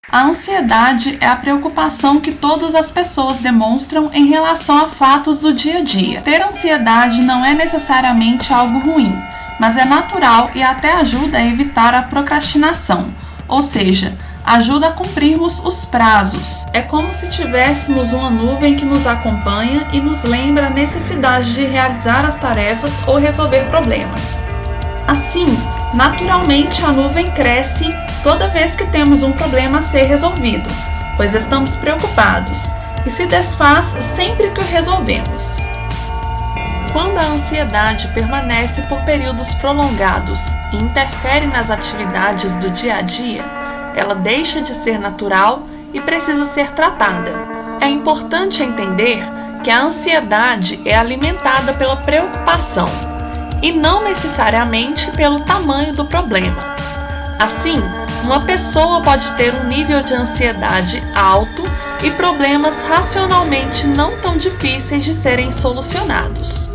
A ansiedade é a preocupação que todas as pessoas demonstram em relação a fatos do dia a dia. Ter ansiedade não é necessariamente algo ruim, mas é natural e até ajuda a evitar a procrastinação, ou seja, ajuda a cumprirmos os prazos. É como se tivéssemos uma nuvem que nos acompanha e nos lembra a necessidade de realizar as tarefas ou resolver problemas. Assim, naturalmente a nuvem cresce toda vez que temos um problema a ser resolvido, pois estamos preocupados, e se desfaz sempre que o resolvemos. Quando a ansiedade permanece por períodos prolongados e interfere nas atividades do dia a dia, ela deixa de ser natural e precisa ser tratada. É importante entender que a ansiedade é alimentada pela preocupação e não necessariamente pelo tamanho do problema. Assim, uma pessoa pode ter um nível de ansiedade alto e problemas racionalmente não tão difíceis de serem solucionados.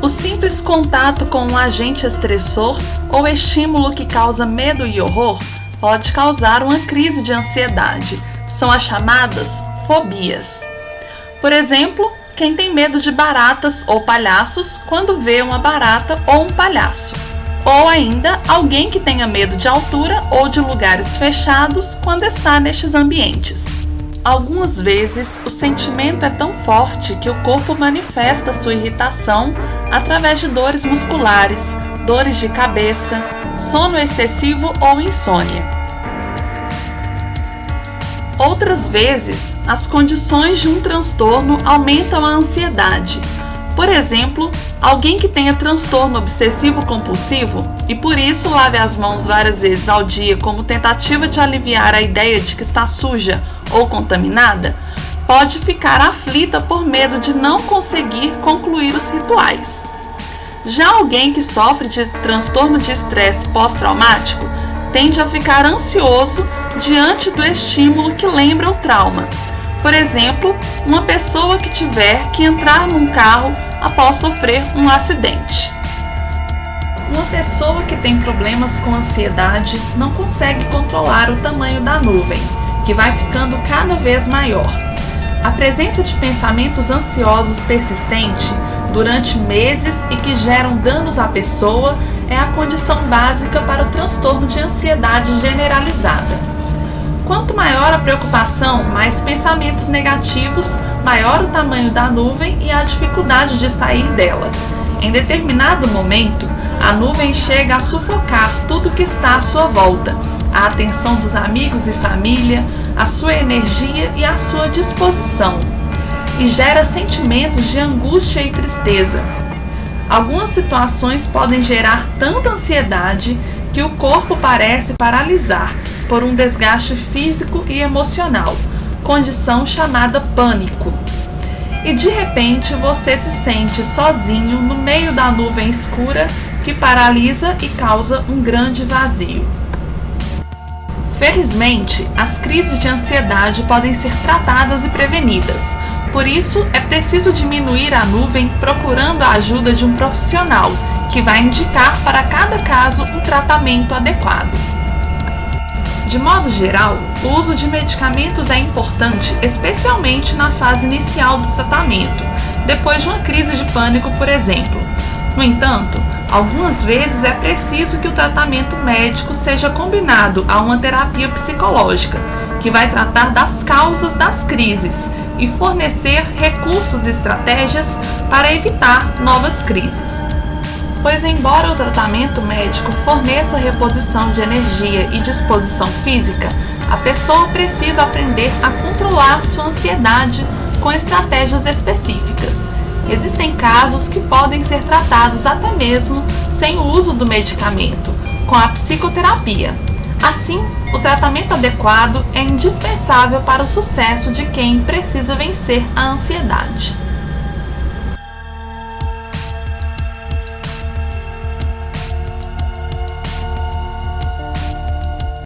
O simples contato com um agente estressor ou estímulo que causa medo e horror pode causar uma crise de ansiedade. São as chamadas fobias. Por exemplo, quem tem medo de baratas ou palhaços quando vê uma barata ou um palhaço. Ou ainda, alguém que tenha medo de altura ou de lugares fechados quando está nestes ambientes. Algumas vezes, o sentimento é tão forte que o corpo manifesta sua irritação através de dores musculares, dores de cabeça, sono excessivo ou insônia. Outras vezes, as condições de um transtorno aumentam a ansiedade. Por exemplo, alguém que tenha transtorno obsessivo-compulsivo e por isso lave as mãos várias vezes ao dia como tentativa de aliviar a ideia de que está suja ou contaminada, pode ficar aflita por medo de não conseguir concluir os rituais. Já alguém que sofre de transtorno de estresse pós-traumático tende a ficar ansioso diante do estímulo que lembra o trauma. Por exemplo, uma pessoa que tiver que entrar num carro após sofrer um acidente. Uma pessoa que tem problemas com ansiedade não consegue controlar o tamanho da nuvem, que vai ficando cada vez maior. A presença de pensamentos ansiosos persistentes durante meses e que geram danos à pessoa é a condição básica para o transtorno de ansiedade generalizada. Quanto maior a preocupação, mais pensamentos negativos, maior o tamanho da nuvem e a dificuldade de sair dela. Em determinado momento, a nuvem chega a sufocar tudo que está à sua volta, a atenção dos amigos e família, a sua energia e a sua disposição, e gera sentimentos de angústia e tristeza. Algumas situações podem gerar tanta ansiedade que o corpo parece paralisar por um desgaste físico e emocional, condição chamada pânico. E de repente você se sente sozinho no meio da nuvem escura que paralisa e causa um grande vazio. Felizmente, as crises de ansiedade podem ser tratadas e prevenidas. Por isso, é preciso diminuir a nuvem procurando a ajuda de um profissional, que vai indicar para cada caso um tratamento adequado. De modo geral, o uso de medicamentos é importante, especialmente na fase inicial do tratamento, depois de uma crise de pânico, por exemplo. No entanto, algumas vezes é preciso que o tratamento médico seja combinado a uma terapia psicológica, que vai tratar das causas das crises e fornecer recursos e estratégias para evitar novas crises. Pois, embora o tratamento médico forneça reposição de energia e disposição física, a pessoa precisa aprender a controlar sua ansiedade com estratégias específicas. Existem casos que podem ser tratados até mesmo sem o uso do medicamento, com a psicoterapia. Assim, o tratamento adequado é indispensável para o sucesso de quem precisa vencer a ansiedade.